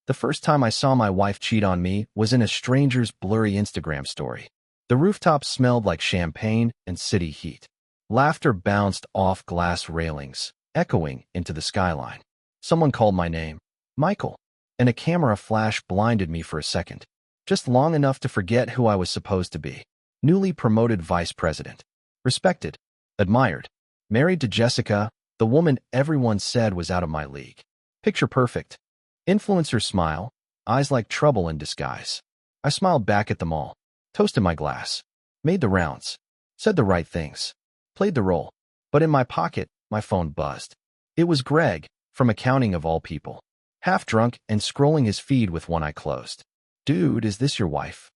The first time I saw my wife cheat on me was in a stranger's blurry Instagram story. The rooftop smelled like champagne and city heat. Laughter bounced off glass railings, echoing into the skyline. Someone called my name, Michael, and a camera flash blinded me for a second, just long enough to forget who I was supposed to be. Newly promoted vice president. Respected. Admired. Married to Jessica, the woman everyone said was out of my league. Picture perfect. Influencer smile, eyes like trouble in disguise. I smiled back at them all, toasted my glass, made the rounds, said the right things, played the role. But in my pocket, my phone buzzed. It was Greg, from accounting of all people. Half drunk and scrolling his feed with one eye closed. Dude, is this your wife?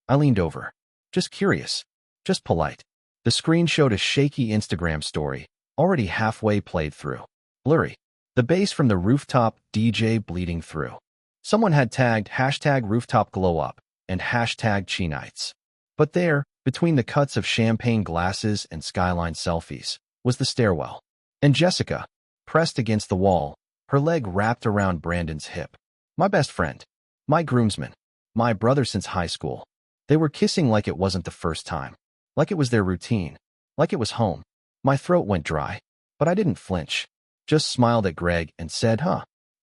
I leaned over. Just curious. Just polite. The screen showed a shaky Instagram story, already halfway played through. Blurry. The bass from the rooftop DJ bleeding through. Someone had tagged hashtag rooftop glow up and hashtag chi nights. But there, between the cuts of champagne glasses and skyline selfies, was the stairwell. And Jessica, pressed against the wall, her leg wrapped around Brandon's hip. My best friend. My groomsman. My brother since high school. They were kissing like it wasn't the first time. Like it was their routine. Like it was home. My throat went dry, but I didn't flinch. Just smiled at Greg and said,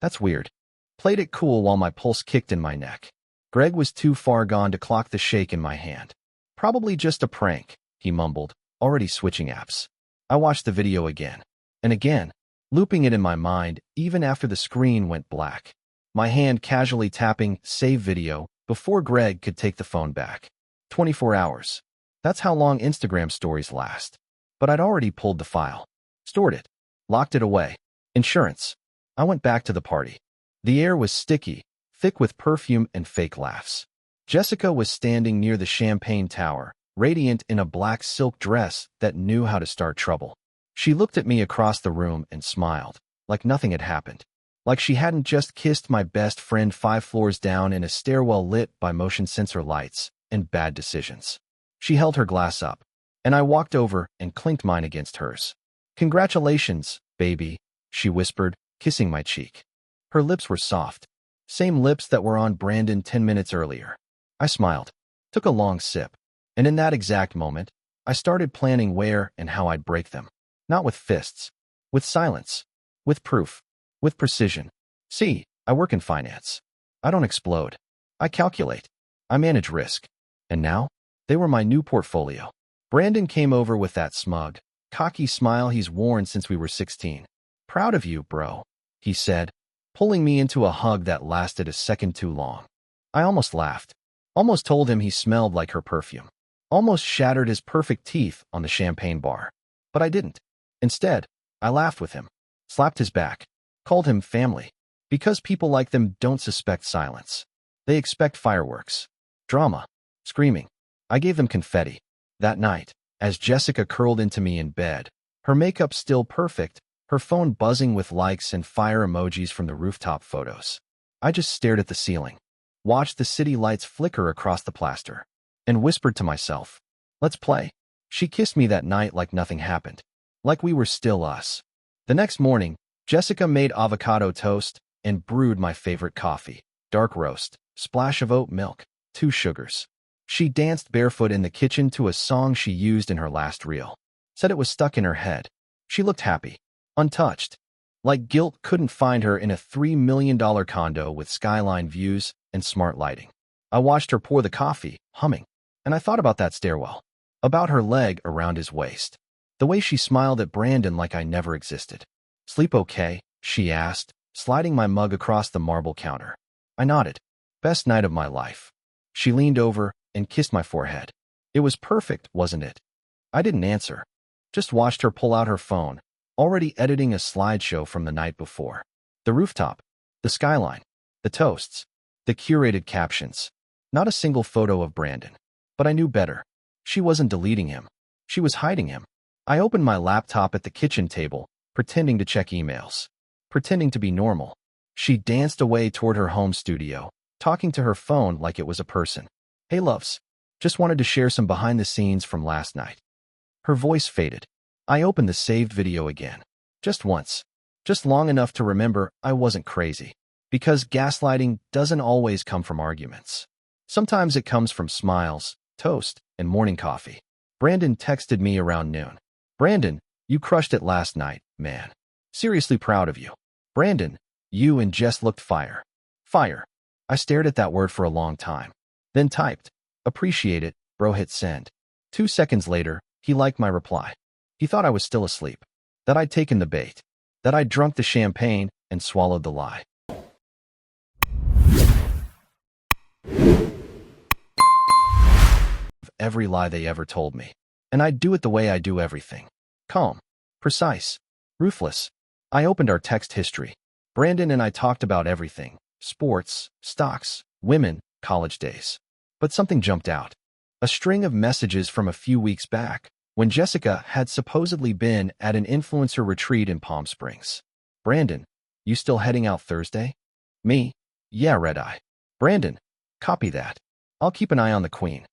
that's weird. Played it cool while my pulse kicked in my neck. Greg was too far gone to clock the shake in my hand. Probably just a prank, he mumbled, already switching apps. I watched the video again and again, looping it in my mind even after the screen went black. My hand casually tapping save video before Greg could take the phone back. 24 hours. That's how long Instagram stories last. But I'd already pulled the file, stored it, locked it away. Insurance. I went back to the party. The air was sticky, thick with perfume and fake laughs. Jessica was standing near the champagne tower, radiant in a black silk dress that knew how to start trouble. She looked at me across the room and smiled, like nothing had happened. Like she hadn't just kissed my best friend 5 floors down in a stairwell lit by motion sensor lights and bad decisions. She held her glass up, and I walked over and clinked mine against hers. Congratulations, baby, she whispered, kissing my cheek. Her lips were soft, same lips that were on Brandon 10 minutes earlier. I smiled, took a long sip, and in that exact moment, I started planning where and how I'd break them. Not with fists, with silence, with proof, with precision. See, I work in finance. I don't explode. I calculate. I manage risk. And now, they were my new portfolio. Brandon came over with that smug, cocky smile he's worn since we were 16. Proud of you, bro, he said, pulling me into a hug that lasted a second too long. I almost laughed, almost told him he smelled like her perfume, almost shattered his perfect teeth on the champagne bar. But I didn't. Instead, I laughed with him, slapped his back, called him family, because people like them don't suspect silence. They expect fireworks, drama, screaming. I gave them confetti. That night, as Jessica curled into me in bed, her makeup still perfect, her phone buzzing with likes and fire emojis from the rooftop photos. I just stared at the ceiling, watched the city lights flicker across the plaster, and whispered to myself, let's play. She kissed me that night like nothing happened, like we were still us. The next morning, Jessica made avocado toast and brewed my favorite coffee, dark roast, splash of oat milk, 2 sugars. She danced barefoot in the kitchen to a song she used in her last reel. Said it was stuck in her head. She looked happy, untouched. Like guilt couldn't find her in a $3 million condo with skyline views and smart lighting. I watched her pour the coffee, humming, and I thought about that stairwell, about her leg around his waist, the way she smiled at Brandon like I never existed. Sleep okay? She asked, sliding my mug across the marble counter. I nodded. Best night of my life. She leaned over and kissed my forehead. It was perfect, wasn't it? I didn't answer, just watched her pull out her phone, already editing a slideshow from the night before. The rooftop, the skyline, the toasts, the curated captions. Not a single photo of Brandon. But I knew better. She wasn't deleting him. She was hiding him. I opened my laptop at the kitchen table, pretending to check emails, pretending to be normal. She danced away toward her home studio, talking to her phone like it was a person. Hey loves, just wanted to share some behind the scenes from last night. Her voice faded. I opened the saved video again. Just once. Just long enough to remember I wasn't crazy. Because gaslighting doesn't always come from arguments. Sometimes it comes from smiles, toast, and morning coffee. Brandon texted me around noon. Brandon, you crushed it last night, man. Seriously proud of you. Brandon, you and Jess looked fire. Fire. I stared at that word for a long time. Then typed, appreciate it, bro, hit send. 2 seconds later, he liked my reply. He thought I was still asleep. That I'd taken the bait. That I'd drunk the champagne and swallowed the lie. Every lie they ever told me. And I'd do it the way I do everything. Calm. Precise. Ruthless. I opened our text history. Brandon and I talked about everything. Sports, stocks, women, college days. But something jumped out. A string of messages from a few weeks back, when Jessica had supposedly been at an influencer retreat in Palm Springs. Brandon, you still heading out Thursday? Me? Yeah, red eye. Brandon, copy that. I'll keep an eye on the queen.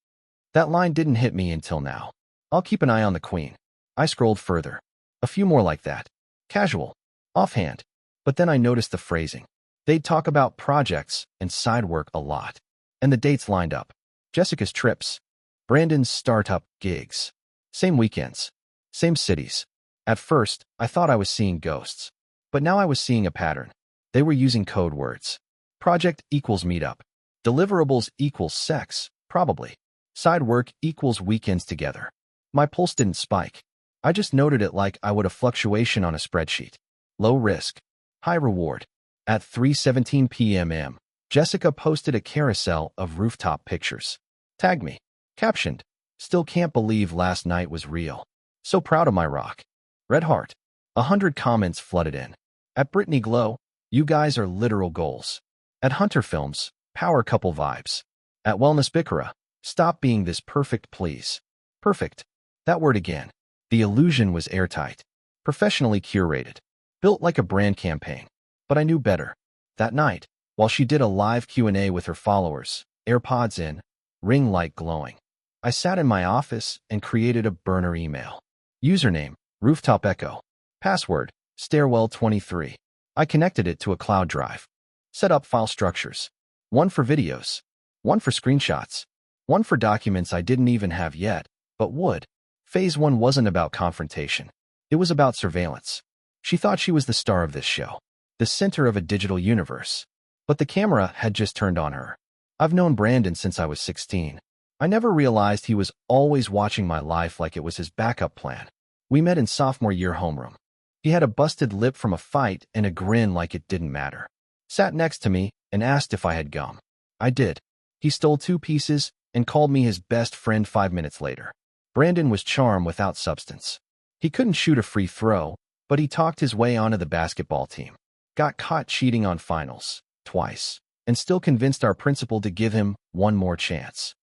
That line didn't hit me until now. I'll keep an eye on the queen. I scrolled further. A few more like that. Casual. Offhand. But then I noticed the phrasing. They'd talk about projects and side work a lot. And the dates lined up. Jessica's trips. Brandon's startup gigs. Same weekends. Same cities. At first, I thought I was seeing ghosts. But now I was seeing a pattern. They were using code words. Project equals meetup. Deliverables equals sex, probably. Side work equals weekends together. My pulse didn't spike. I just noted it like I would a fluctuation on a spreadsheet. Low risk. High reward. At 3:17 p.m. Jessica posted a carousel of rooftop pictures. Tagged me. Captioned, still can't believe last night was real. So proud of my rock. Red heart. 100 comments flooded in. At Brittany Glow, you guys are literal goals. At Hunter Films, power couple vibes. At Wellness Bikara, stop being this perfect please. Perfect. That word again. The illusion was airtight. Professionally curated. Built like a brand campaign. But I knew better. That night, while she did a live Q&A with her followers, AirPods in, ring light glowing, I sat in my office and created a burner email. Username, Rooftop Echo. Password, Stairwell23. I connected it to a cloud drive. Set up file structures. One for videos. One for screenshots. One for documents I didn't even have yet, but would. Phase 1 wasn't about confrontation. It was about surveillance. She thought she was the star of this show. The center of a digital universe. But the camera had just turned on her. I've known Brandon since I was 16. I never realized he was always watching my life like it was his backup plan. We met in sophomore year homeroom. He had a busted lip from a fight and a grin like it didn't matter. Sat next to me and asked if I had gum. I did. He stole 2 pieces and called me his best friend 5 minutes later. Brandon was charm without substance. He couldn't shoot a free throw, but he talked his way onto the basketball team. Got caught cheating on finals, twice, and still convinced our principal to give him one more chance.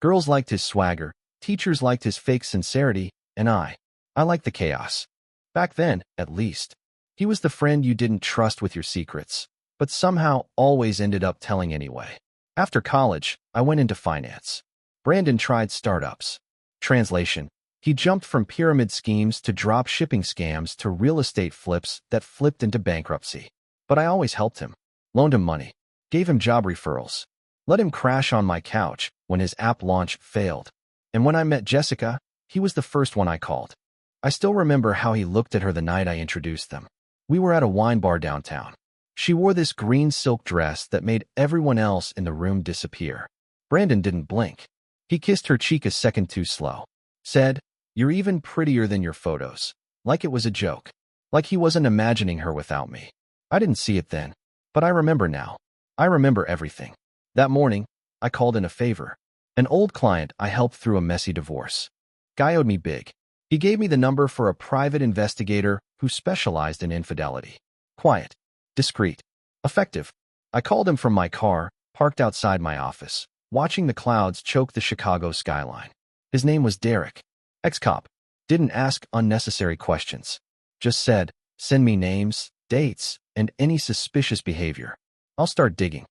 Girls liked his swagger, teachers liked his fake sincerity, and I liked the chaos. Back then, at least. He was the friend you didn't trust with your secrets, but somehow always ended up telling anyway. After college, I went into finance. Brandon tried startups. Translation, he jumped from pyramid schemes to drop shipping scams to real estate flips that flipped into bankruptcy. But I always helped him, loaned him money, gave him job referrals, let him crash on my couch when his app launch failed. And when I met Jessica, he was the first one I called. I still remember how he looked at her the night I introduced them. We were at a wine bar downtown. She wore this green silk dress that made everyone else in the room disappear. Brandon didn't blink. He kissed her cheek a second too slow. Said, "You're even prettier than your photos." Like it was a joke. Like he wasn't imagining her without me. I didn't see it then. But I remember now. I remember everything. That morning, I called in a favor. An old client I helped through a messy divorce. Guy owed me big. He gave me the number for a private investigator who specialized in infidelity. Quiet. Discreet. Effective. I called him from my car, parked outside my office, watching the clouds choke the Chicago skyline. His name was Derek. Ex-cop. Didn't ask unnecessary questions. Just said, send me names, dates, and any suspicious behavior. I'll start digging.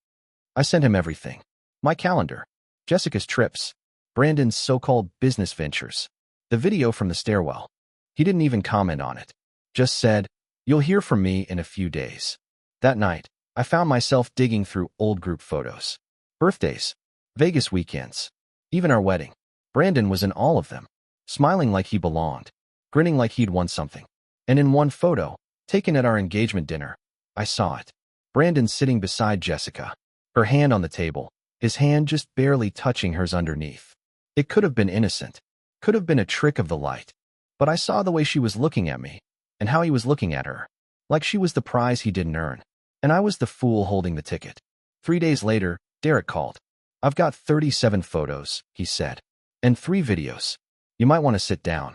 I sent him everything. My calendar. Jessica's trips. Brandon's so-called business ventures. The video from the stairwell. He didn't even comment on it. Just said, "You'll hear from me in a few days." That night, I found myself digging through old group photos. Birthdays, Vegas weekends, even our wedding. Brandon was in all of them, smiling like he belonged, grinning like he'd won something. And in one photo, taken at our engagement dinner, I saw it. Brandon sitting beside Jessica, her hand on the table, his hand just barely touching hers underneath. It could have been innocent, could have been a trick of the light, but I saw the way she was looking at me, and how he was looking at her, like she was the prize he didn't earn, and I was the fool holding the ticket. 3 days later, Derek called. "I've got 37 photos," he said, "and 3 videos. You might want to sit down."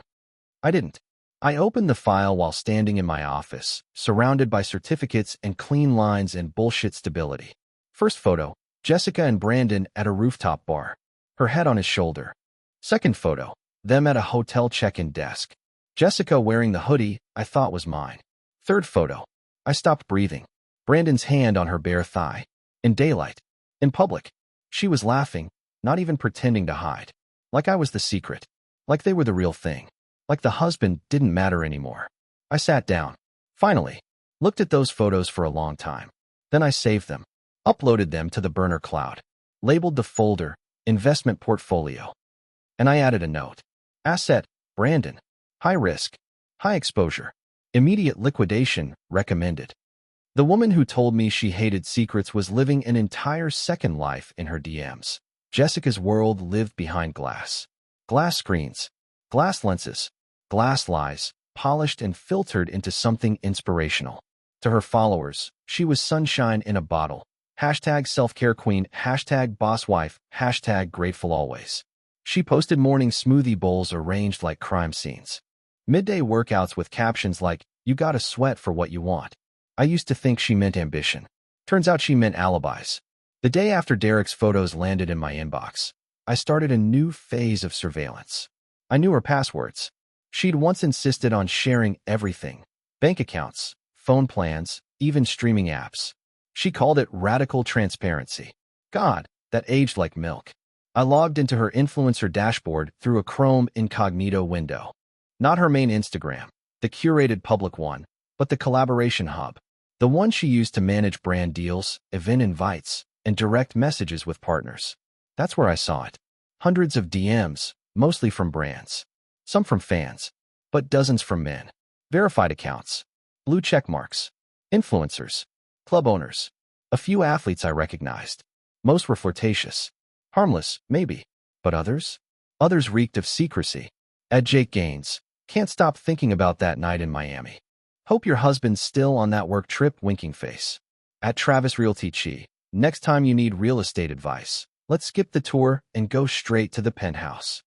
I didn't. I opened the file while standing in my office, surrounded by certificates and clean lines and bullshit stability. First photo, Jessica and Brandon at a rooftop bar, her head on his shoulder. Second photo, them at a hotel check-in desk. Jessica wearing the hoodie I thought was mine. Third photo, I stopped breathing. Brandon's hand on her bare thigh. In daylight. In public. She was laughing, not even pretending to hide. Like I was the secret. Like they were the real thing. Like the husband didn't matter anymore. I sat down. Finally. Looked at those photos for a long time. Then I saved them. Uploaded them to the burner cloud. Labeled the folder, Investment Portfolio. And I added a note. Asset, Brandon. High risk. High exposure. Immediate liquidation, recommended. The woman who told me she hated secrets was living an entire second life in her DMs. Jessica's world lived behind glass. Glass screens. Glass lenses. Glass lies, polished and filtered into something inspirational. To her followers, she was sunshine in a bottle. Hashtag self-care queen, hashtag boss wife, hashtag grateful always. She posted morning smoothie bowls arranged like crime scenes. Midday workouts with captions like, "You gotta sweat for what you want." I used to think she meant ambition. Turns out she meant alibis. The day after Derek's photos landed in my inbox, I started a new phase of surveillance. I knew her passwords. She'd once insisted on sharing everything. Bank accounts, phone plans, even streaming apps. She called it radical transparency. God, that aged like milk. I logged into her influencer dashboard through a Chrome incognito window. Not her main Instagram, the curated public one, but the collaboration hub. The one she used to manage brand deals, event invites, and direct messages with partners. That's where I saw it. Hundreds of DMs, mostly from brands. Some from fans, but dozens from men. Verified accounts. Blue check marks. Influencers. Club owners. A few athletes I recognized. Most were flirtatious. Harmless, maybe. But others? Others reeked of secrecy. At Jake Gaines. Can't stop thinking about that night in Miami. Hope your husband's still on that work trip, winking face. At Travis Realty Chi. Next time you need real estate advice, let's skip the tour and go straight to the penthouse.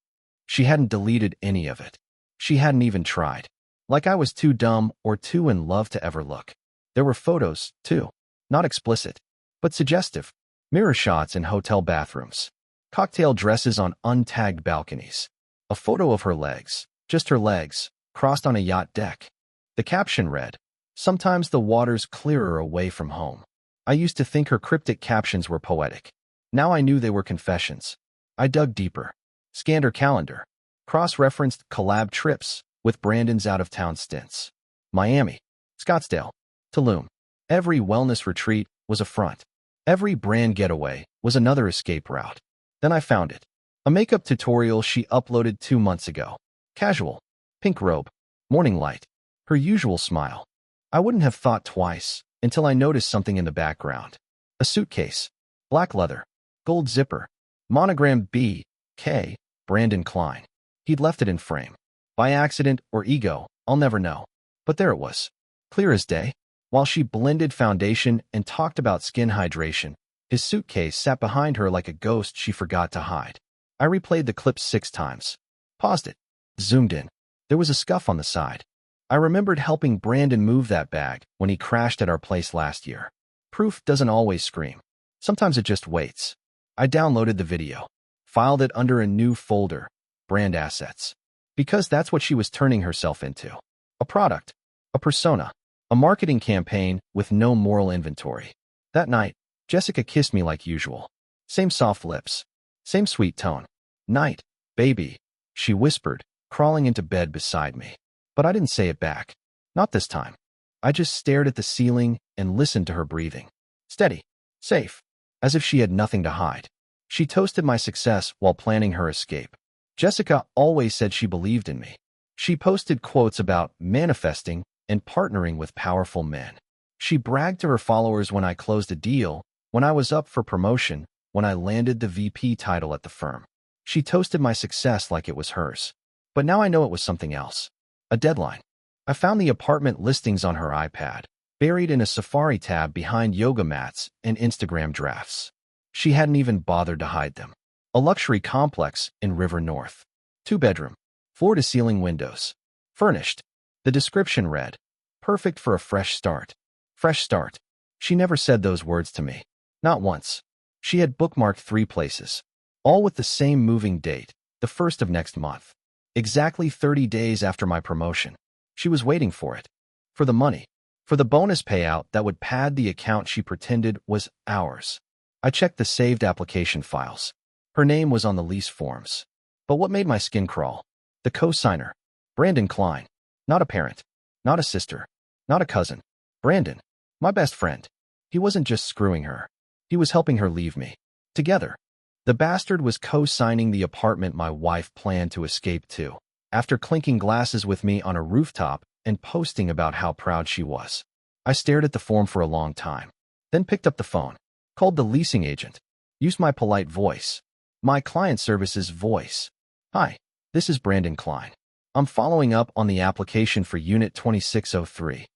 She hadn't deleted any of it. She hadn't even tried. Like I was too dumb or too in love to ever look. There were photos, too. Not explicit, but suggestive. Mirror shots in hotel bathrooms. Cocktail dresses on untagged balconies. A photo of her legs, just her legs, crossed on a yacht deck. The caption read, "Sometimes the water's clearer away from home." I used to think her cryptic captions were poetic. Now I knew they were confessions. I dug deeper. Scanned her calendar. Cross-referenced collab trips with Brandon's out-of-town stints. Miami, Scottsdale, Tulum. Every wellness retreat was a front. Every brand getaway was another escape route. Then I found it. A makeup tutorial she uploaded 2 months ago. Casual. Pink robe. Morning light. Her usual smile. I wouldn't have thought twice until I noticed something in the background. A suitcase. Black leather. Gold zipper. Monogram B.K. Brandon Klein. He'd left it in frame. By accident or ego, I'll never know. But there it was. Clear as day. While she blended foundation and talked about skin hydration, his suitcase sat behind her like a ghost she forgot to hide. I replayed the clip 6 times. Paused it. Zoomed in. There was a scuff on the side. I remembered helping Brandon move that bag when he crashed at our place last year. Proof doesn't always scream. Sometimes it just waits. I downloaded the video. Filed it under a new folder. Brand assets. Because that's what she was turning herself into. A product. A persona. A marketing campaign with no moral inventory. That night, Jessica kissed me like usual. Same soft lips. Same sweet tone. "Night, baby," she whispered, crawling into bed beside me. But I didn't say it back. Not this time. I just stared at the ceiling and listened to her breathing. Steady. Safe. As if she had nothing to hide. She toasted my success while planning her escape. Jessica always said she believed in me. She posted quotes about manifesting and partnering with powerful men. She bragged to her followers when I closed a deal, when I was up for promotion, when I landed the VP title at the firm. She toasted my success like it was hers. But now I know it was something else. A deadline. I found the apartment listings on her iPad, buried in a Safari tab behind yoga mats and Instagram drafts. She hadn't even bothered to hide them. A luxury complex in River North. 2-bedroom. Floor-to-ceiling windows. Furnished. The description read, perfect for a fresh start. Fresh start. She never said those words to me. Not once. She had bookmarked 3 places. All with the same moving date, the 1st of next month. Exactly 30 days after my promotion. She was waiting for it. For the money. For the bonus payout that would pad the account she pretended was ours. I checked the saved application files. Her name was on the lease forms. But what made my skin crawl? The co-signer. Brandon Klein. Not a parent. Not a sister. Not a cousin. Brandon. My best friend. He wasn't just screwing her. He was helping her leave me. Together. The bastard was co-signing the apartment my wife planned to escape to, after clinking glasses with me on a rooftop and posting about how proud she was. I stared at the form for a long time, then picked up the phone, called the leasing agent, used my polite voice, my client services voice. Hi, this is Brandon Klein. I'm following up on the application for Unit 2603.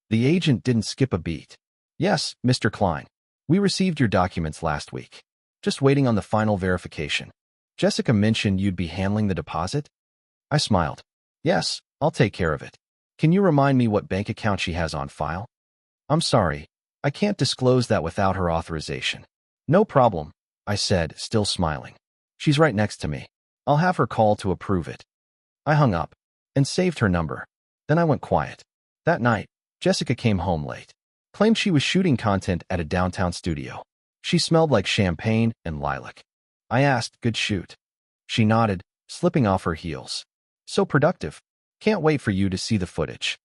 The agent didn't skip a beat. Yes, Mr. Klein. We received your documents last week. Just waiting on the final verification. Jessica mentioned you'd be handling the deposit? I smiled. Yes, I'll take care of it. Can you remind me what bank account she has on file? I'm sorry, I can't disclose that without her authorization. No problem, I said, still smiling. She's right next to me. I'll have her call to approve it. I hung up and saved her number. Then I went quiet. That night, Jessica came home late. Claimed she was shooting content at a downtown studio. She smelled like champagne and lilac. I asked, good shoot. She nodded, slipping off her heels. So productive. Can't wait for you to see the footage.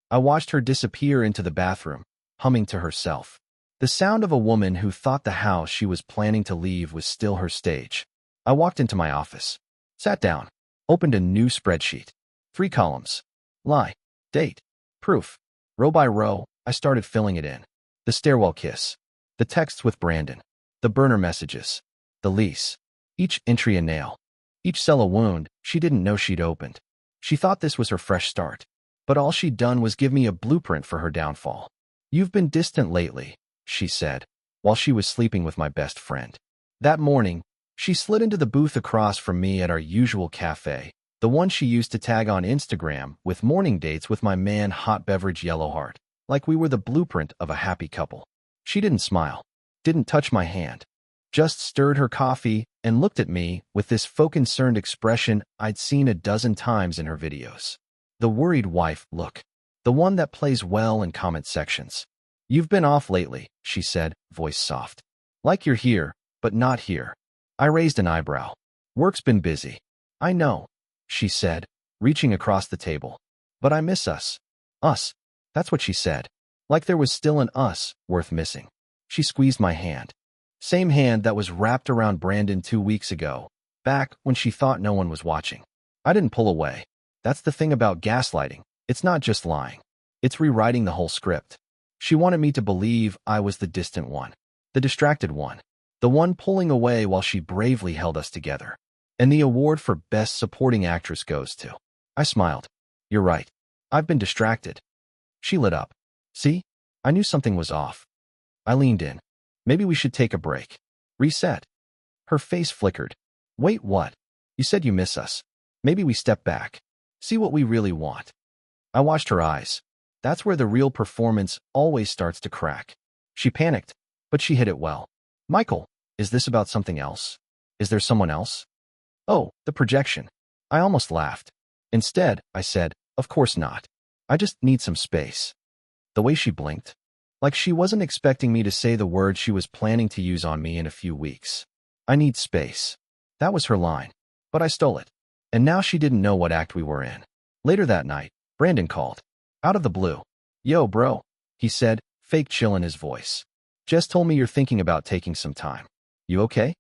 I watched her disappear into the bathroom, humming to herself. The sound of a woman who thought the house she was planning to leave was still her stage. I walked into my office, sat down, opened a new spreadsheet. 3 columns. Lie, date, proof. Row by row, I started filling it in. The stairwell kiss. The texts with Brandon. The burner messages. The lease. Each entry a nail. Each cell a wound she didn't know she'd opened. She thought this was her fresh start. But all she'd done was give me a blueprint for her downfall. You've been distant lately, she said, while she was sleeping with my best friend. That morning, she slid into the booth across from me at our usual cafe, the one she used to tag on Instagram with morning dates with my man Hot Beverage Yellowheart, like we were the blueprint of a happy couple. She didn't smile, didn't touch my hand, just stirred her coffee and looked at me with this faux concerned expression I'd seen a dozen times in her videos. The worried wife look. The one that plays well in comment sections. You've been off lately, she said, voice soft. Like you're here, but not here. I raised an eyebrow. Work's been busy. I know, she said, reaching across the table. But I miss us. Us. That's what she said. Like there was still an us worth missing. She squeezed my hand. Same hand that was wrapped around Brandon 2 weeks ago, back when she thought no one was watching. I didn't pull away. That's the thing about gaslighting. It's not just lying. It's rewriting the whole script. She wanted me to believe I was the distant one, the distracted one, the one pulling away while she bravely held us together. And the award for Best Supporting Actress goes to. I smiled. You're right. I've been distracted. She lit up. See? I knew something was off. I leaned in. Maybe we should take a break. Reset. Her face flickered. Wait, what? You said you miss us. Maybe we step back. See what we really want. I watched her eyes. That's where the real performance always starts to crack. She panicked, but she hit it well. Michael, is this about something else? Is there someone else? Oh, the projection. I almost laughed. Instead, I said, of course not. I just need some space. The way she blinked. Like she wasn't expecting me to say the word she was planning to use on me in a few weeks. I need space. That was her line. But I stole it. And now she didn't know what act we were in. Later that night, Brandon called. Out of the blue. Yo, bro, he said, fake chill in his voice. Jess told me you're thinking about taking some time. You okay?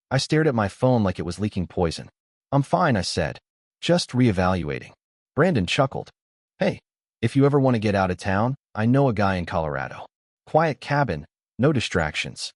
I stared at my phone like it was leaking poison. I'm fine, I said. Just reevaluating. Brandon chuckled. Hey, if you ever want to get out of town, I know a guy in Colorado. Quiet cabin, no distractions.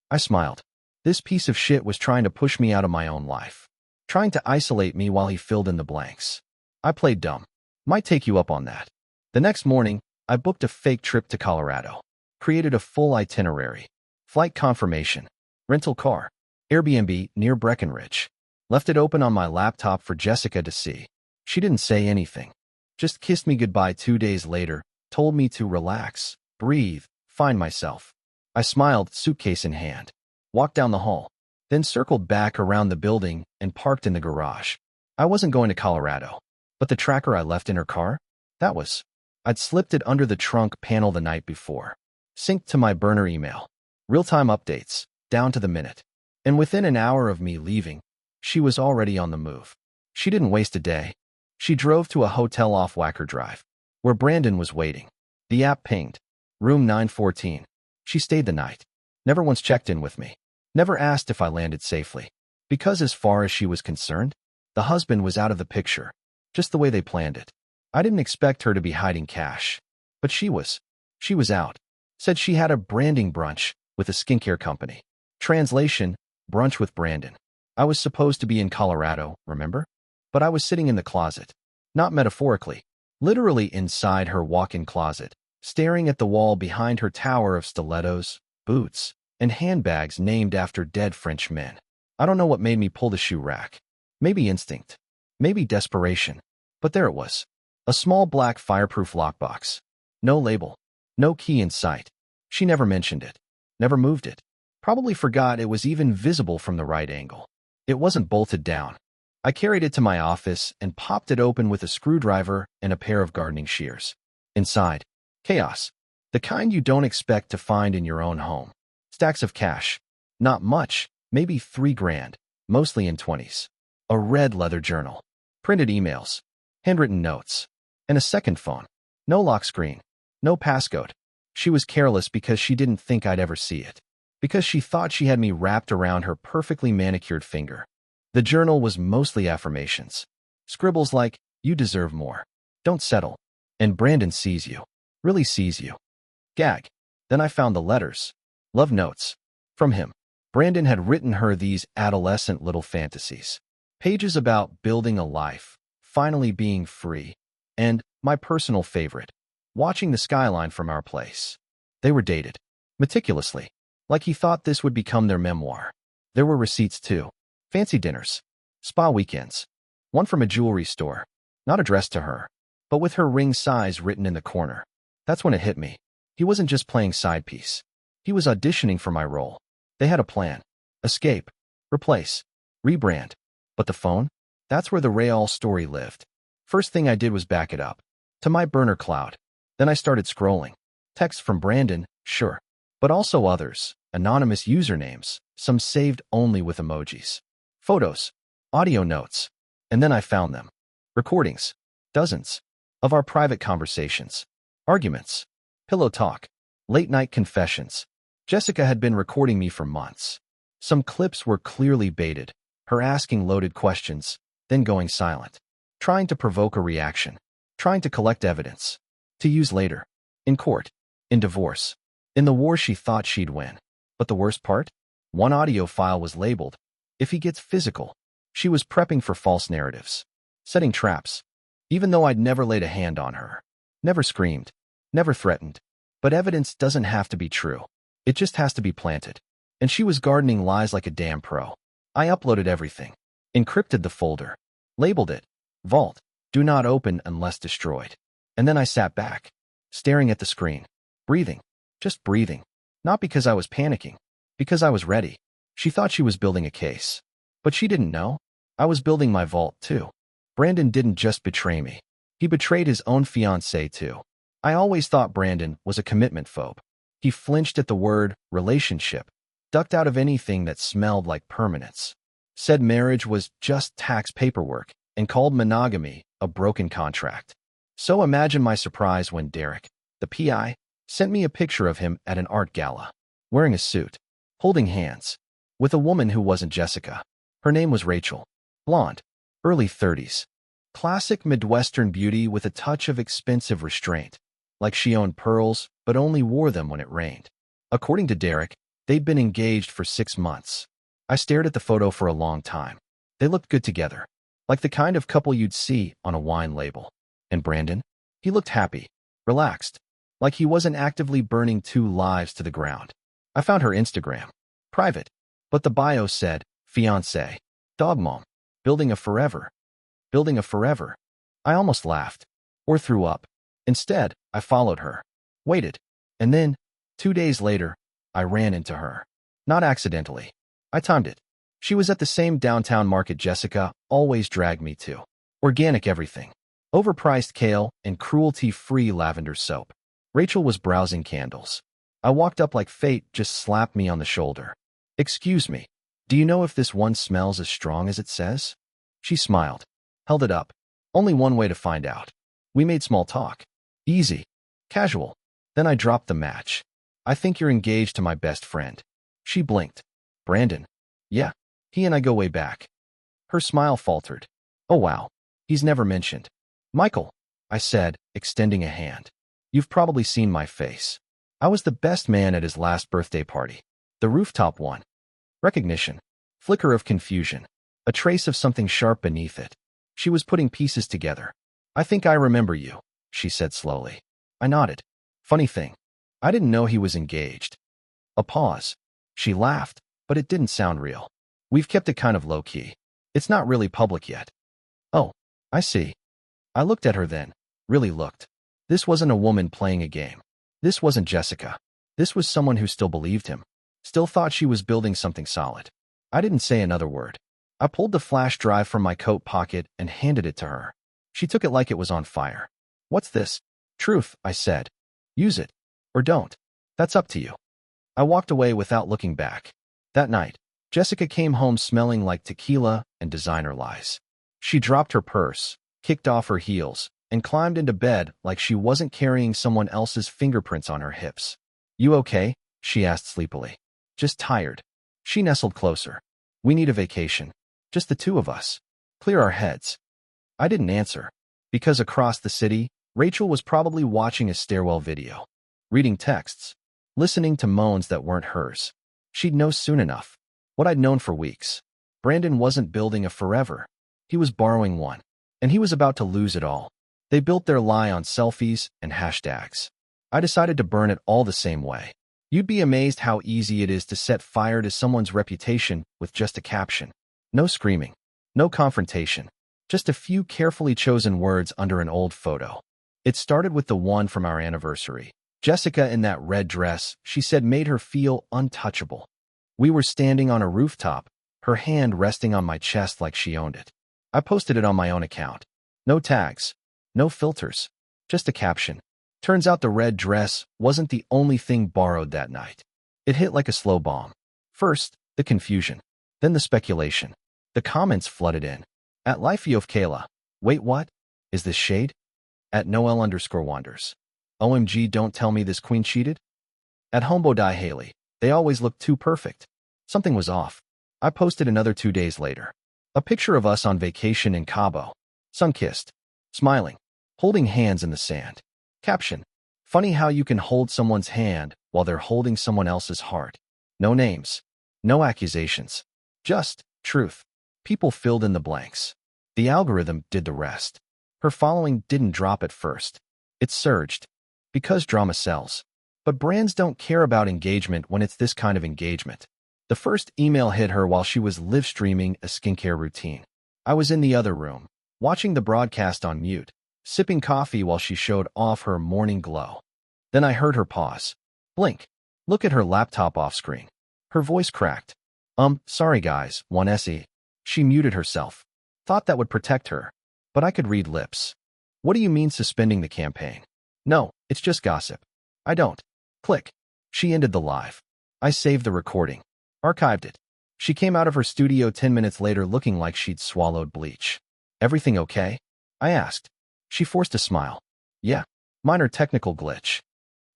I smiled. This piece of shit was trying to push me out of my own life. Trying to isolate me while he filled in the blanks. I played dumb. Might take you up on that. The next morning, I booked a fake trip to Colorado. Created a full itinerary. Flight confirmation. Rental car. Airbnb near Breckenridge. Left it open on my laptop for Jessica to see. She didn't say anything. Just kissed me goodbye 2 days later, told me to relax, breathe, find myself. I smiled, suitcase in hand. Walked down the hall. Then circled back around the building and parked in the garage. I wasn't going to Colorado. But the tracker I left in her car? That was. I'd slipped it under the trunk panel the night before. Synced to my burner email. Real-time updates, down to the minute. And within an hour of me leaving, she was already on the move. She didn't waste a day. She drove to a hotel off Wacker Drive, where Brandon was waiting. The app pinged. Room 914. She stayed the night. Never once checked in with me. Never asked if I landed safely. Because as far as she was concerned, the husband was out of the picture. Just the way they planned it. I didn't expect her to be hiding cash. But she was. She was out. Said she had a branding brunch with a skincare company. Translation, brunch with Brandon. I was supposed to be in Colorado, remember? But I was sitting in the closet. Not metaphorically. Literally inside her walk-in closet, staring at the wall behind her tower of stilettos, boots, and handbags named after dead French men. I don't know what made me pull the shoe rack. Maybe instinct. Maybe desperation. But there it was. A small black fireproof lockbox. No label. No key in sight. She never mentioned it. Never moved it. Probably forgot it was even visible from the right angle. It wasn't bolted down. I carried it to my office and popped it open with a screwdriver and a pair of gardening shears. Inside, chaos. The kind you don't expect to find in your own home. Stacks of cash. Not much, maybe $3,000, mostly in 20s. A red leather journal. Printed emails. Handwritten notes. And a second phone. No lock screen. No passcode. She was careless because she didn't think I'd ever see it. Because she thought she had me wrapped around her perfectly manicured finger. The journal was mostly affirmations. Scribbles like, you deserve more. Don't settle. And Brandon sees you. Really sees you. Gag. Then I found the letters. Love notes. From him. Brandon had written her these adolescent little fantasies. Pages about building a life, finally being free, and, my personal favorite, watching the skyline from our place. They were dated. Meticulously. Like he thought this would become their memoir. There were receipts too. Fancy dinners. Spa weekends. One from a jewelry store. Not addressed to her, but with her ring size written in the corner. That's when it hit me. He wasn't just playing side piece. He was auditioning for my role. They had a plan. Escape. Replace. Rebrand. But the phone? That's where the Rayall story lived. First thing I did was back it up. To my burner cloud. Then I started scrolling. Text from Brandon, sure. But also others. Anonymous usernames. Some saved only with emojis. Photos. Audio notes. And then I found them. Recordings. Dozens. Of our private conversations. Arguments. Pillow talk. Late night confessions. Jessica had been recording me for months. Some clips were clearly baited. Her asking loaded questions, then going silent. Trying to provoke a reaction. Trying to collect evidence. To use later. In court. In divorce. In the war she thought she'd win. But the worst part? One audio file was labeled, if he gets physical. She was prepping for false narratives. Setting traps. Even though I'd never laid a hand on her. Never screamed. Never threatened. But evidence doesn't have to be true. It just has to be planted. And she was gardening lies like a damn pro. I uploaded everything. Encrypted the folder. Labeled it. Vault. Do not open unless destroyed. And then I sat back. Staring at the screen. Breathing. Just breathing. Not because I was panicking. Because I was ready. She thought she was building a case. But she didn't know. I was building my vault too. Brandon didn't just betray me. He betrayed his own fiancée too. I always thought Brandon was a commitment phobe. He flinched at the word relationship. Ducked out of anything that smelled like permanence. Said marriage was just tax paperwork and called monogamy a broken contract. So imagine my surprise when Derek, the PI, sent me a picture of him at an art gala. wearing a suit, holding hands, with a woman who wasn't Jessica. Her name was Rachel. Blonde, early 30s. Classic Midwestern beauty with a touch of expensive restraint, like she owned pearls but only wore them when it rained. According to Derek, they'd been engaged for 6 months. I stared at the photo for a long time. They looked good together, like the kind of couple you'd see on a wine label. And Brandon? He looked happy, relaxed, like he wasn't actively burning 2 lives to the ground. I found her Instagram. Private. But the bio said, fiancé, dog mom, building a forever. Building a forever. I almost laughed. Or threw up. Instead, I followed her. Waited. And then, 2 days later, I ran into her. Not accidentally. I timed it. She was at the same downtown market Jessica always dragged me to. Organic everything. Overpriced kale and cruelty-free lavender soap. Rachel was browsing candles. I walked up like fate just slapped me on the shoulder. Excuse me, do you know if this one smells as strong as it says? She smiled, held it up. Only one way to find out. We made small talk. Easy. Casual. Then I dropped the match. I think you're engaged to my best friend. She blinked. Brandon. Yeah. He and I go way back. Her smile faltered. Oh wow. He's never mentioned. Michael, I said, extending a hand. You've probably seen my face. I was the best man at his last birthday party. The rooftop one. Recognition. Flicker of confusion. A trace of something sharp beneath it. She was putting pieces together. I think I remember you, she said slowly. I nodded. Funny thing. I didn't know he was engaged. A pause. She laughed, but it didn't sound real. We've kept it kind of low-key. It's not really public yet. Oh, I see. I looked at her then. Really looked. This wasn't a woman playing a game. This wasn't Jessica. This was someone who still believed him. Still thought she was building something solid. I didn't say another word. I pulled the flash drive from my coat pocket and handed it to her. She took it like it was on fire. What's this? Truth, I said. Use it. Or don't. That's up to you. I walked away without looking back. That night, Jessica came home smelling like tequila and designer lies. She dropped her purse, kicked off her heels, and climbed into bed like she wasn't carrying someone else's fingerprints on her hips. You okay? She asked sleepily. Just tired. She nestled closer. We need a vacation. Just the 2 of us. Clear our heads. I didn't answer, because across the city, Rachel was probably watching a stairwell video, reading texts, listening to moans that weren't hers. She'd know soon enough. What I'd known for weeks. Brandon wasn't building a forever. He was borrowing one. And he was about to lose it all. They built their lie on selfies and hashtags. I decided to burn it all the same way. You'd be amazed how easy it is to set fire to someone's reputation with just a caption. No screaming. No confrontation. Just a few carefully chosen words under an old photo. It started with the one from our anniversary. Jessica in that red dress, she said, made her feel untouchable. We were standing on a rooftop, her hand resting on my chest like she owned it. I posted it on my own account. No tags. No filters. Just a caption. Turns out the red dress wasn't the only thing borrowed that night. It hit like a slow bomb. First, the confusion. Then the speculation. The comments flooded in. At Lifey of Kayla. Wait, what? Is this shade? At Noel_wanders. OMG, don't tell me this queen cheated? At Homebody Haley. They always look too perfect. Something was off. I posted another 2 days later. A picture of us on vacation in Cabo. Sun-kissed. Smiling. Holding hands in the sand. Caption. Funny how you can hold someone's hand while they're holding someone else's heart. No names. No accusations. Just truth. People filled in the blanks. The algorithm did the rest. Her following didn't drop at first. It surged. Because drama sells. But brands don't care about engagement when it's this kind of engagement. The first email hit her while she was live streaming a skincare routine. I was in the other room, watching the broadcast on mute, sipping coffee while she showed off her morning glow. Then I heard her pause. Blink. Look at her laptop off screen. Her voice cracked. Sorry guys, one SE. She muted herself. Thought that would protect her. But I could read lips. What do you mean suspending the campaign? No, it's just gossip. I don't. Click. She ended the live. I saved the recording. Archived it. She came out of her studio 10 minutes later looking like she'd swallowed bleach. Everything okay? I asked. She forced a smile. Yeah. Minor technical glitch.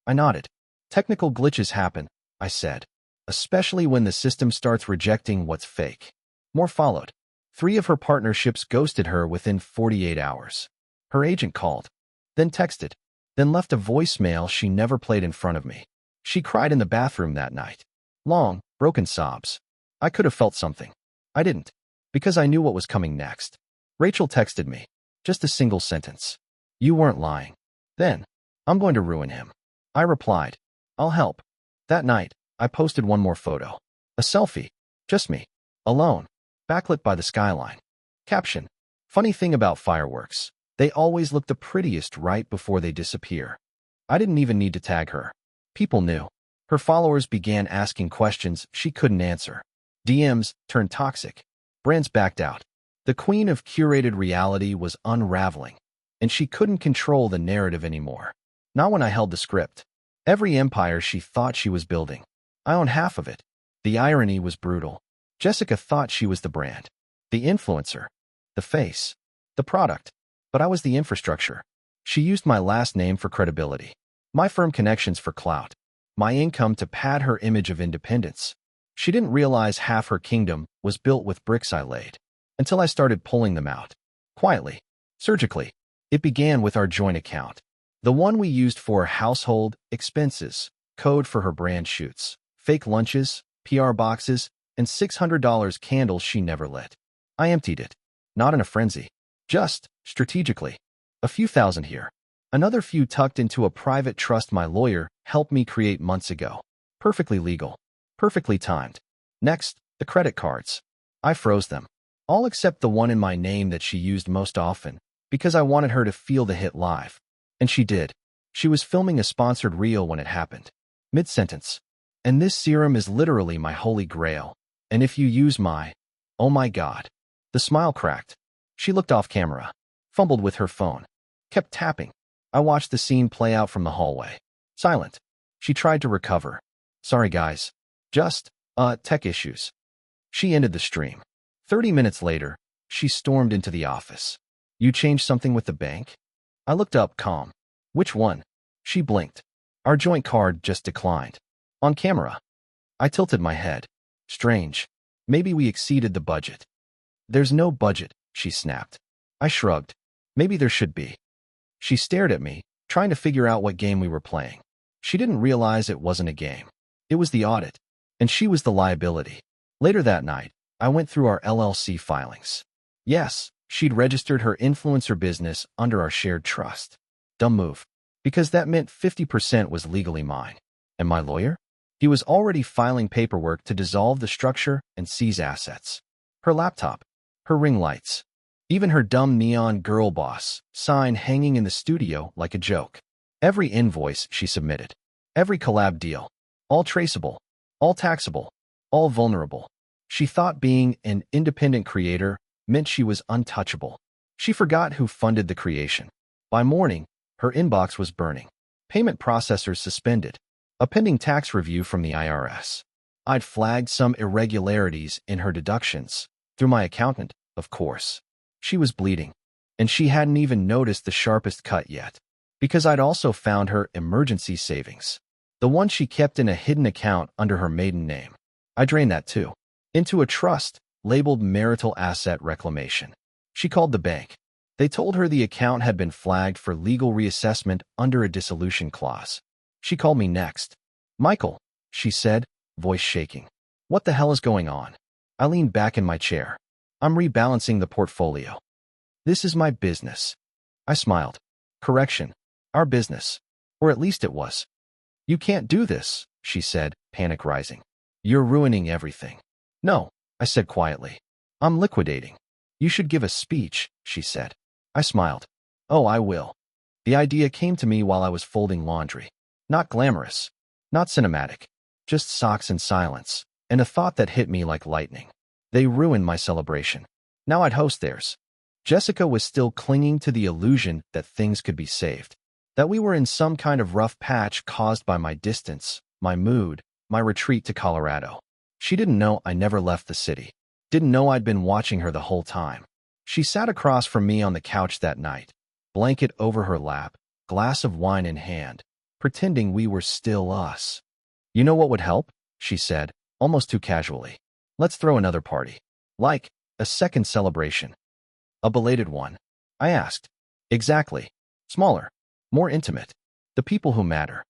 I nodded. Technical glitches happen. I said, especially when the system starts rejecting what's fake. More followed. 3 of her partnerships ghosted her within 48 hours. Her agent called, then texted, then left a voicemail she never played in front of me. She cried in the bathroom that night. Long, broken sobs. I could have felt something. I didn't, because I knew what was coming next. Rachel texted me. Just a single sentence. You weren't lying. Then, I'm going to ruin him. I replied, I'll help. That night, I posted one more photo. A selfie. Just me. Alone. Backlit by the skyline. Caption. Funny thing about fireworks. They always look the prettiest right before they disappear. I didn't even need to tag her. People knew. Her followers began asking questions she couldn't answer. DMs turned toxic. Brands backed out. The queen of curated reality was unraveling, and she couldn't control the narrative anymore. Not when I held the script. Every empire she thought she was building. I own half of it. The irony was brutal. Jessica thought she was the brand, the influencer, the face, the product, but I was the infrastructure. She used my last name for credibility, my firm connections for clout, my income to pad her image of independence. She didn't realize half her kingdom was built with bricks I laid, until I started pulling them out. Quietly, surgically. It began with our joint account, the one we used for household expenses, code for her brand shoots, fake lunches, PR boxes, and $600 candles she never lit. I emptied it, not in a frenzy, just strategically. A few thousand here, another few tucked into a private trust my lawyer helped me create months ago. Perfectly legal, perfectly timed. Next, the credit cards. I froze them, all except the one in my name that she used most often, because I wanted her to feel the hit live. And she did. She was filming a sponsored reel when it happened. Mid-sentence. And this serum is literally my holy grail. And if you use oh my God. The smile cracked. She looked off camera, fumbled with her phone, kept tapping. I watched the scene play out from the hallway. Silent. She tried to recover. Sorry guys. Just, tech issues. She ended the stream. 30 minutes later, she stormed into the office. You changed something with the bank? I looked up, calm. Which one? She blinked. Our joint card just declined. On camera. I tilted my head. Strange. Maybe we exceeded the budget. There's no budget, she snapped. I shrugged. Maybe there should be. She stared at me, trying to figure out what game we were playing. She didn't realize it wasn't a game. It was the audit, and she was the liability. Later that night, I went through our LLC filings. Yes, she'd registered her influencer business under our shared trust. Dumb move, because that meant 50% was legally mine. And my lawyer? He was already filing paperwork to dissolve the structure and seize assets. Her laptop, her ring lights, even her dumb neon girl boss sign hanging in the studio like a joke. Every invoice she submitted, every collab deal, all traceable, all taxable, all vulnerable. She thought being an independent creator meant she was untouchable. She forgot who funded the creation. By morning, her inbox was burning. Payment processors suspended. A pending tax review from the IRS. I'd flagged some irregularities in her deductions, through my accountant, of course. She was bleeding, and she hadn't even noticed the sharpest cut yet, because I'd also found her emergency savings, the one she kept in a hidden account under her maiden name. I drained that too, into a trust labeled marital asset reclamation. She called the bank. They told her the account had been flagged for legal reassessment under a dissolution clause. She called me next. Michael, she said, voice shaking. What the hell is going on? I leaned back in my chair. I'm rebalancing the portfolio. This is my business. I smiled. Correction. Our business. Or at least it was. You can't do this, she said, panic rising. You're ruining everything. No, I said quietly. I'm liquidating. You should give a speech, she said. I smiled. Oh, I will. The idea came to me while I was folding laundry. Not glamorous. Not cinematic. Just socks and silence. And a thought that hit me like lightning. They ruined my celebration. Now I'd host theirs. Jessica was still clinging to the illusion that things could be saved. That we were in some kind of rough patch caused by my distance, my mood, my retreat to Colorado. She didn't know I never left the city. Didn't know I'd been watching her the whole time. She sat across from me on the couch that night, blanket over her lap, glass of wine in hand, pretending we were still us. You know what would help? She said, almost too casually. Let's throw another party. Like a second celebration. A belated one. I asked. Exactly. Smaller. More intimate. The people who matter.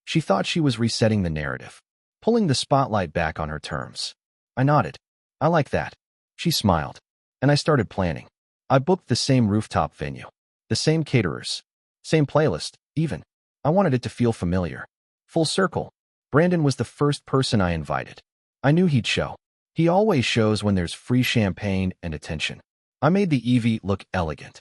She thought she was resetting the narrative, pulling the spotlight back on her terms. I nodded. I like that. She smiled. And I started planning. I booked the same rooftop venue. The same caterers. Same playlist, even. I wanted it to feel familiar. Full circle. Brandon was the first person I invited. I knew he'd show. He always shows when there's free champagne and attention. I made the Evie look elegant.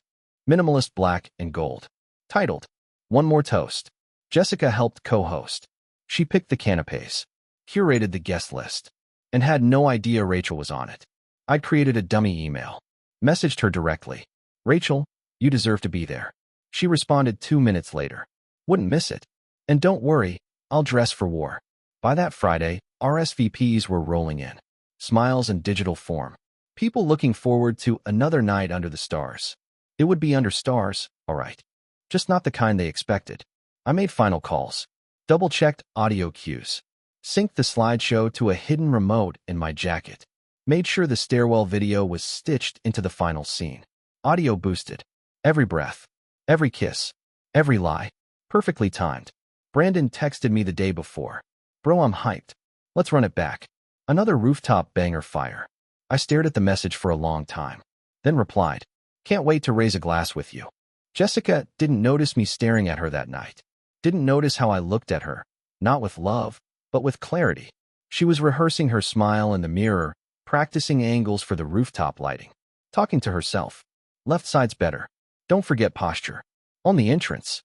Minimalist black and gold. Titled, One More Toast. Jessica helped co-host. She picked the canapes, curated the guest list, and had no idea Rachel was on it. I'd created a dummy email. Messaged her directly. Rachel, you deserve to be there. She responded 2 minutes later. Wouldn't miss it. And don't worry, I'll dress for war. By that Friday, RSVPs were rolling in. Smiles in digital form. People looking forward to another night under the stars. It would be under stars, all right. Just not the kind they expected. I made final calls. Double-checked audio cues. Synced the slideshow to a hidden remote in my jacket. Made sure the stairwell video was stitched into the final scene. Audio boosted. Every breath. Every kiss. Every lie. Perfectly timed. Brandon texted me the day before. Bro, I'm hyped. Let's run it back. Another rooftop banger fire. I stared at the message for a long time. Then replied, can't wait to raise a glass with you. Jessica didn't notice me staring at her that night. Didn't notice how I looked at her. Not with love, but with clarity. She was rehearsing her smile in the mirror, practicing angles for the rooftop lighting. Talking to herself. Left side's better. Don't forget posture. On the entrance.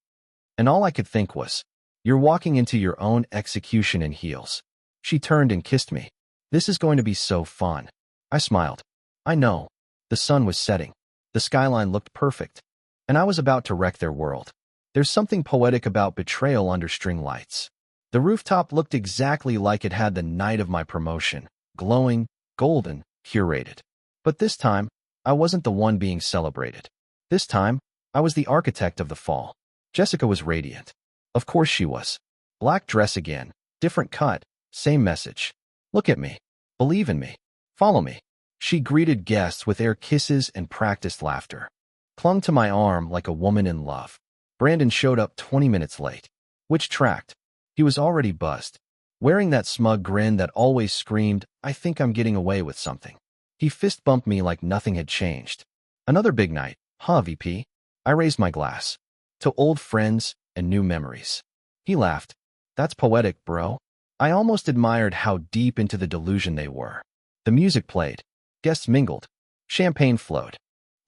And all I could think was, you're walking into your own execution in heels. She turned and kissed me. This is going to be so fun. I smiled. I know. The sun was setting. The skyline looked perfect. And I was about to wreck their world. There's something poetic about betrayal under string lights. The rooftop looked exactly like it had the night of my promotion. Glowing, golden, curated. But this time, I wasn't the one being celebrated. This time, I was the architect of the fall. Jessica was radiant. Of course she was. Black dress again. Different cut. Same message. Look at me. Believe in me. Follow me. She greeted guests with air kisses and practiced laughter. Clung to my arm like a woman in love. Brandon showed up 20 minutes late. Which tracked. He was already buzzed. Wearing that smug grin that always screamed, I think I'm getting away with something. He fist bumped me like nothing had changed. Another big night, huh, VP? I raised my glass. To old friends and new memories. He laughed. That's poetic, bro. I almost admired how deep into the delusion they were. The music played. Guests mingled. Champagne flowed.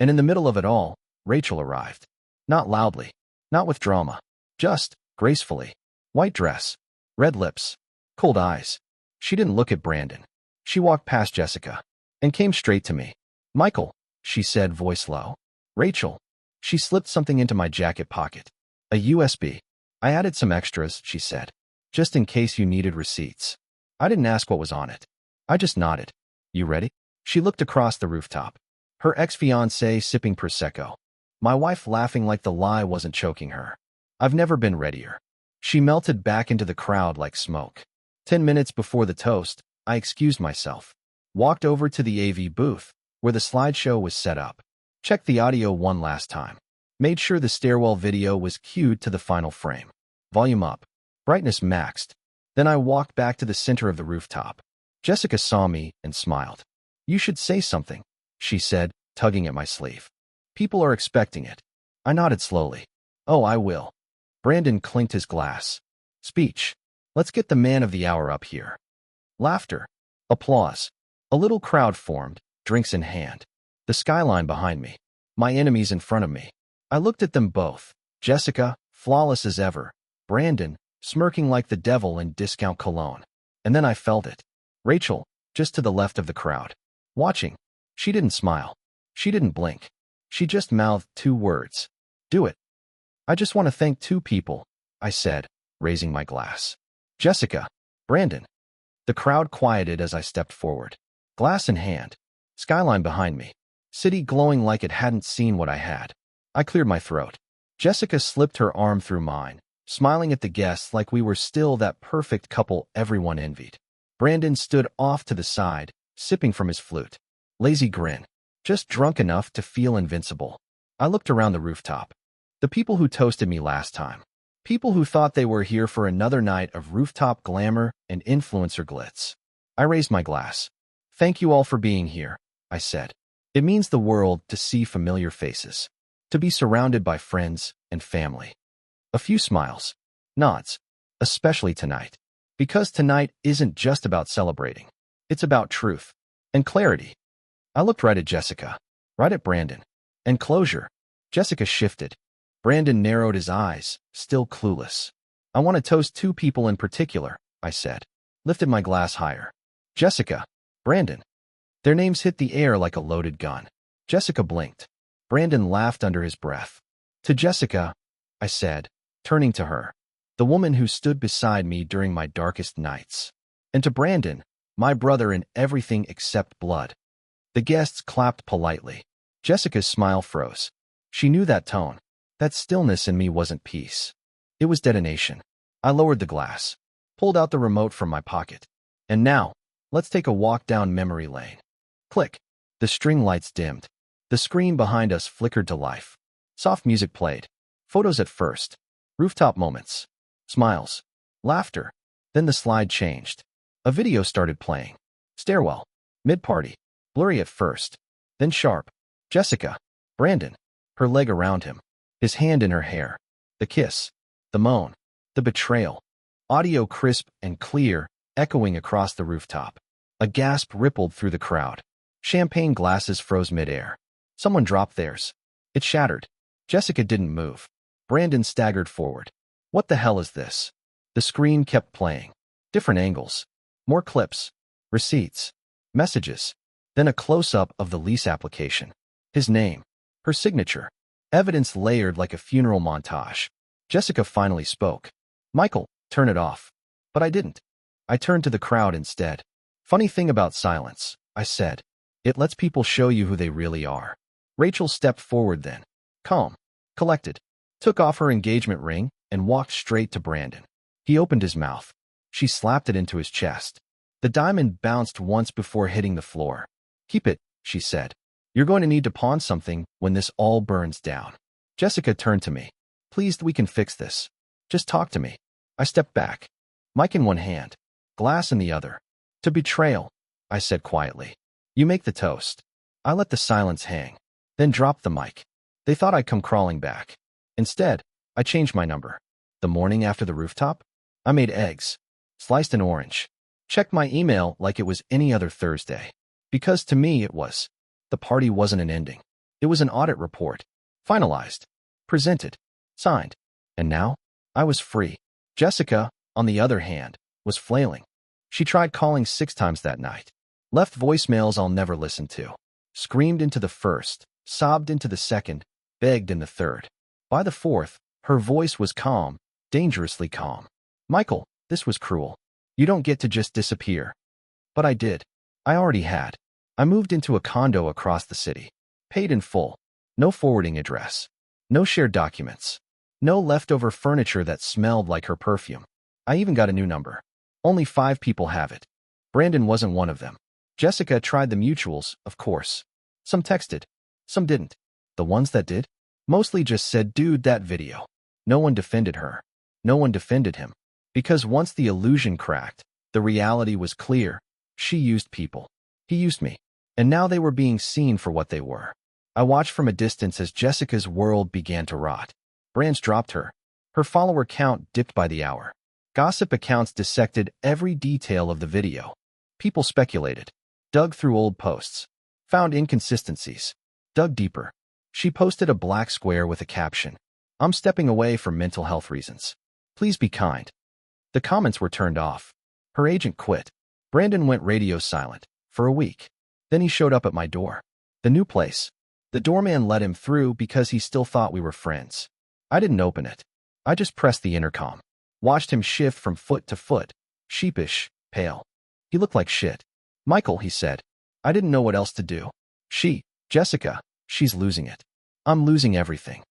And in the middle of it all, Rachel arrived. Not loudly. Not with drama. Just, gracefully. White dress. Red lips. Cold eyes. She didn't look at Brandon. She walked past Jessica. And came straight to me. Michael, she said, voice low. Rachel. She slipped something into my jacket pocket. A USB. I added some extras, she said. Just in case you needed receipts. I didn't ask what was on it. I just nodded. You ready? She looked across the rooftop. Her ex-fiancé sipping Prosecco. My wife laughing like the lie wasn't choking her. I've never been readier. She melted back into the crowd like smoke. 10 minutes before the toast, I excused myself. Walked over to the AV booth, where the slideshow was set up. Checked the audio one last time. Made sure the stairwell video was cued to the final frame. Volume up. Brightness maxed. Then I walked back to the center of the rooftop. Jessica saw me and smiled. You should say something, she said, tugging at my sleeve. People are expecting it. I nodded slowly. Oh, I will. Brandon clinked his glass. Speech. Let's get the man of the hour up here. Laughter. Applause. A little crowd formed, drinks in hand. The skyline behind me. My enemies in front of me. I looked at them both. Jessica, flawless as ever. Brandon, smirking like the devil in discount cologne. And then I felt it. Rachel, just to the left of the crowd. Watching. She didn't smile. She didn't blink. She just mouthed 2 words. Do it. I just want to thank 2 people, I said, raising my glass. Jessica. Brandon. The crowd quieted as I stepped forward. Glass in hand. Skyline behind me. City glowing like it hadn't seen what I had. I cleared my throat. Jessica slipped her arm through mine, smiling at the guests like we were still that perfect couple everyone envied. Brandon stood off to the side, sipping from his flute. Lazy grin. Just drunk enough to feel invincible. I looked around the rooftop. The people who toasted me last time. People who thought they were here for another night of rooftop glamour and influencer glitz. I raised my glass. Thank you all for being here, I said. It means the world to see familiar faces. To be surrounded by friends and family. A few smiles. Nods. Especially tonight. Because tonight isn't just about celebrating. It's about truth. And clarity. I looked right at Jessica. Right at Brandon. And closure. Jessica shifted. Brandon narrowed his eyes, still clueless. I want to toast two people in particular, I said. Lifted my glass higher. Jessica. Brandon. Their names hit the air like a loaded gun. Jessica blinked. Brandon laughed under his breath. To Jessica, I said, turning to her. The woman who stood beside me during my darkest nights. And to Brandon, my brother in everything except blood. The guests clapped politely. Jessica's smile froze. She knew that tone. That stillness in me wasn't peace. It was detonation. I lowered the glass, pulled out the remote from my pocket. And now, let's take a walk down memory lane. Click. The string lights dimmed. The screen behind us flickered to life. Soft music played. Photos at first. Rooftop moments. Smiles. Laughter. Then the slide changed. A video started playing. Stairwell. Mid-party. Blurry at first. Then sharp. Jessica. Brandon. Her leg around him. His hand in her hair. The kiss. The moan. The betrayal. Audio crisp and clear, echoing across the rooftop. A gasp rippled through the crowd. Champagne glasses froze midair. Someone dropped theirs. It shattered. Jessica didn't move. Brandon staggered forward. What the hell is this? The screen kept playing. Different angles. More clips. Receipts. Messages. Then a close-up of the lease application. His name. Her signature. Evidence layered like a funeral montage. Jessica finally spoke. Michael, turn it off. But I didn't. I turned to the crowd instead. Funny thing about silence, I said. It lets people show you who they really are. Rachel stepped forward then. Calm. Collected. Took off her engagement ring and walked straight to Brandon. He opened his mouth. She slapped it into his chest. The diamond bounced once before hitting the floor. Keep it, she said. You're going to need to pawn something when this all burns down. Jessica turned to me. Please, we can fix this. Just talk to me. I stepped back. Mic in one hand. Glass in the other. To betrayal, I said quietly. You make the toast. I let the silence hang. Then dropped the mic. They thought I'd come crawling back. Instead, I changed my number. The morning after the rooftop, I made eggs. Sliced an orange. Checked my email like it was any other Thursday. Because to me it was. The party wasn't an ending. It was an audit report. Finalized. Presented. Signed. And now, I was free. Jessica, on the other hand, was flailing. She tried calling 6 times that night. Left voicemails I'll never listen to. Screamed into the first. Sobbed into the second. Begged in the third. By the fourth, her voice was calm. Dangerously calm. Michael, this was cruel. You don't get to just disappear. But I did. I already had. I moved into a condo across the city. Paid in full. No forwarding address. No shared documents. No leftover furniture that smelled like her perfume. I even got a new number. Only 5 people have it. Brandon wasn't one of them. Jessica tried the mutuals, of course. Some texted. Some didn't. The ones that did? Mostly just said, dude, that video. No one defended her. No one defended him. Because once the illusion cracked, the reality was clear. She used people. He used me. And now they were being seen for what they were. I watched from a distance as Jessica's world began to rot. Brands dropped her. Her follower count dipped by the hour. Gossip accounts dissected every detail of the video. People speculated. Dug through old posts. Found inconsistencies. Dug deeper. She posted a black square with a caption. I'm stepping away for mental health reasons. Please be kind. The comments were turned off. Her agent quit. Brandon went radio silent. For a week. Then he showed up at my door. The new place. The doorman let him through because he still thought we were friends. I didn't open it. I just pressed the intercom. Watched him shift from foot to foot. Sheepish, pale. He looked like shit. Michael, he said. I didn't know what else to do. Jessica, she's losing it. I'm losing everything.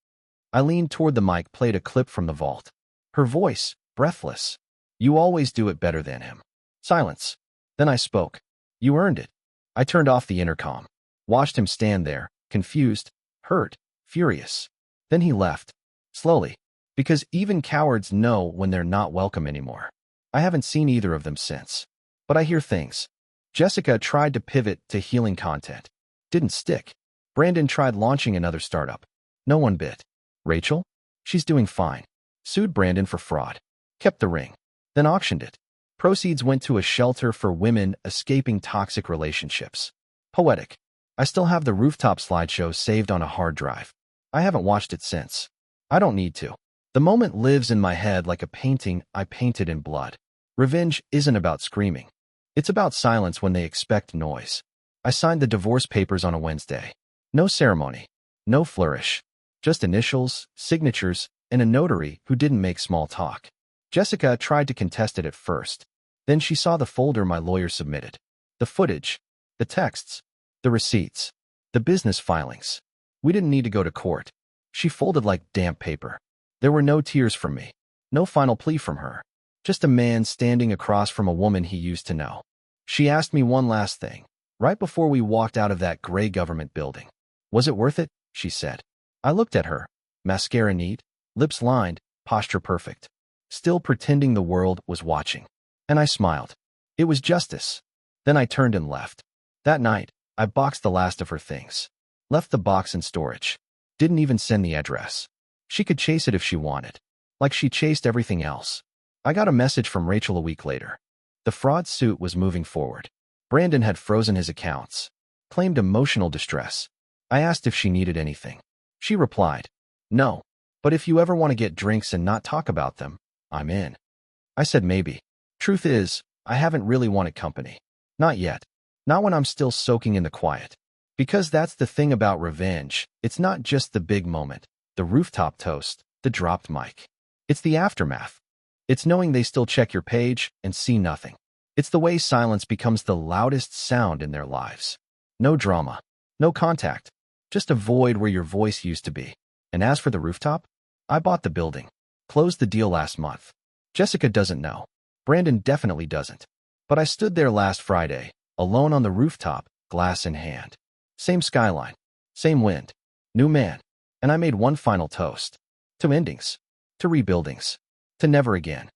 I leaned toward the mic, played a clip from the vault. Her voice, breathless. You always do it better than him. Silence. Then I spoke. You earned it. I turned off the intercom. Watched him stand there, confused, hurt, furious. Then he left. Slowly. Because even cowards know when they're not welcome anymore. I haven't seen either of them since. But I hear things. Jessica tried to pivot to healing content. Didn't stick. Brandon tried launching another startup. No one bit. Rachel? She's doing fine. Sued Brandon for fraud. Kept the ring. Then auctioned it. Proceeds went to a shelter for women escaping toxic relationships. Poetic. I still have the rooftop slideshow saved on a hard drive. I haven't watched it since. I don't need to. The moment lives in my head like a painting I painted in blood. Revenge isn't about screaming. It's about silence when they expect noise. I signed the divorce papers on a Wednesday. No ceremony. No flourish. Just initials, signatures, and a notary who didn't make small talk. Jessica tried to contest it at first. Then she saw the folder my lawyer submitted. The footage. The texts. The receipts. The business filings. We didn't need to go to court. She folded like damp paper. There were no tears from me. No final plea from her. Just a man standing across from a woman he used to know. She asked me one last thing. Right before we walked out of that gray government building. Was it worth it? She said. I looked at her. Mascara neat. Lips lined. Posture perfect. Still pretending the world was watching. And I smiled. It was justice. Then I turned and left. That night, I boxed the last of her things. Left the box in storage. Didn't even send the address. She could chase it if she wanted. Like she chased everything else. I got a message from Rachel a week later. The fraud suit was moving forward. Brandon had frozen his accounts. Claimed emotional distress. I asked if she needed anything. She replied, no. But if you ever want to get drinks and not talk about them, I'm in. I said maybe. Truth is, I haven't really wanted company. Not yet. Not when I'm still soaking in the quiet. Because that's the thing about revenge. It's not just the big moment, the rooftop toast, the dropped mic. It's the aftermath. It's knowing they still check your page and see nothing. It's the way silence becomes the loudest sound in their lives. No drama. No contact. Just a void where your voice used to be. And as for the rooftop, I bought the building. Closed the deal last month. Jessica doesn't know. Brandon definitely doesn't. But I stood there last Friday, alone on the rooftop, glass in hand. Same skyline. Same wind. New man. And I made one final toast. To endings. To rebuildings. To never again.